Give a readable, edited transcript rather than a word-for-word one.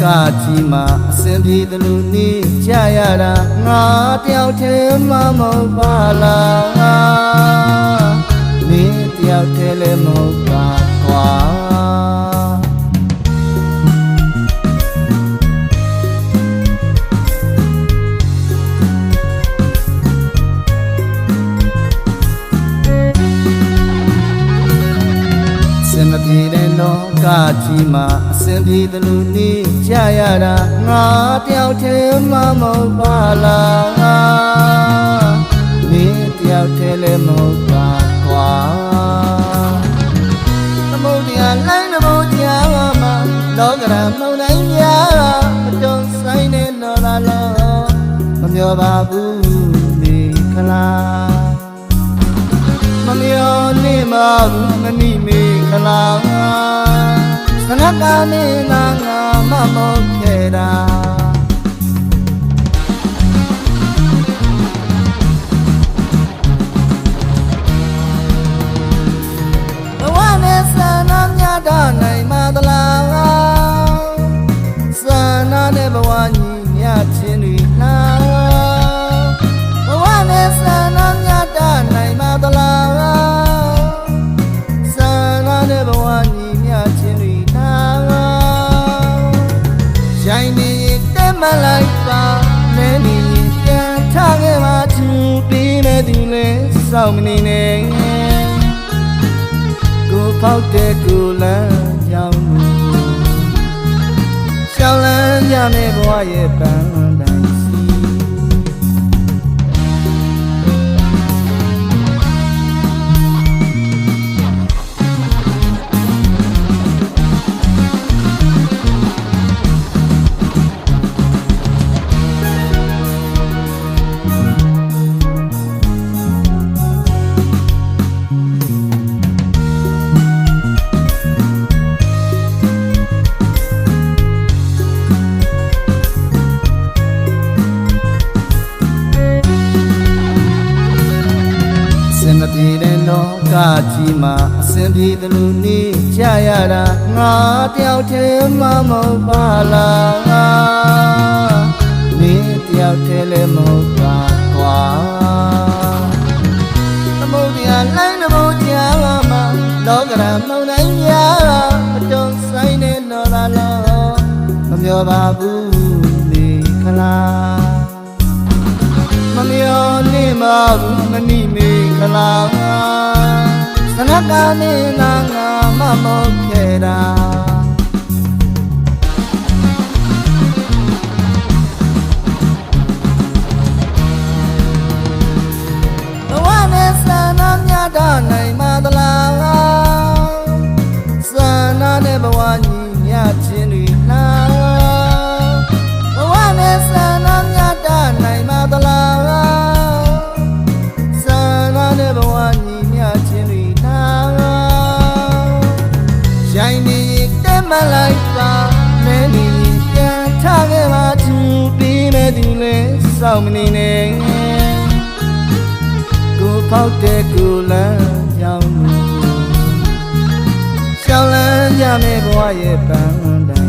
ကြီးမှာအစဉ်ပြေသလိုနေကြရတာငါတယောက်တည်းမှမဟုတ်ပါလားမင်းတယောက်တည်းလည်းမဟုတ်ပါကွာမပြေတဲ့လောကကြီးမှာအစဉ်ပြေသလိုနေကြရတာငါတယောက်တည်းမှမဟုတ်ပါလားမင်းတယောက်တည်းလည်းမဟုတ်ပါကွာသမုဒ္ဒရာလိုင်းသမုဒ္ဒရာမှာလောကရမုန်တိုင်းများမတုံဆိုင်နဲ့လောလာလောမမျောပါဘူးနေခလားမမျောနေမှာဘူးမနိမေခလားသနကမေငါမမောခဲ့တာဘဝနဲ့ဆန္ဒမြတ်တာနိုင်မသလားဆန္ဒနဲ့ဘဝညီမြတ်ခြင်းတွေလားဘဝနဲ့ဆန္ဒမြတ်တာနိုင်မသလားဆန္ဒနဲ့ဘဝညီမြတ်ခြင်းတွေလားရိုင်းနေတက်မလိုက်ပါနဲ့နေပြန်ထားခဲ့ပါသူပြီးမဲ့သူလဲစောင့်မနေနဲ့ကိုပေါက်တဲ့ကိုလမ်းကြောင်းရှောင်းလန်းကြမဲ့ဘဝရဲ့ပန်းတိုင်းမပြေတဲ့လောကကြီးမှာအစဉ်ပြေသလိုနေကြရတာငါတယောက်တည်းမှမဟုတ်ပါလားမင်းတယောက်တည်းလည်းမဟုတ်ပါကွာသမုဒ္ဒရာလိုင်းသမုဒ္ဒရာမှာလောကရမုန်တိုင်းများမတုံဆိုင်နဲ့လောလာလောမမျောပါဘူးနေခလားမမျောနေမှာဘူးမနိမေခလားသနကမေငါမမောခဲ့တာဘဝနဲ့ဆန္ဒမြတ်တာနိုင်မသလားဆန္ဒနဲ့ဘဝညီမြတ်ခြင်းတွေလားဘဝနဲ့ဆန္ဒမြတ်တာနိုင်မသလားဆန္ဒနဲ့ဘဝညီမြတ်ခြင်းတွေလားရိုင်းနေတက်မလိုက်ပါနဲ့နေပြန်ထားခဲ့ပါသူပြီးမဲ့သူလဲစောင့်မနေနဲ့ကိုပေါက်တဲ့ကိုလမ်းကြောင်းရှောင်းလန်းကြမဲ့ဘဝရဲ့ပန်း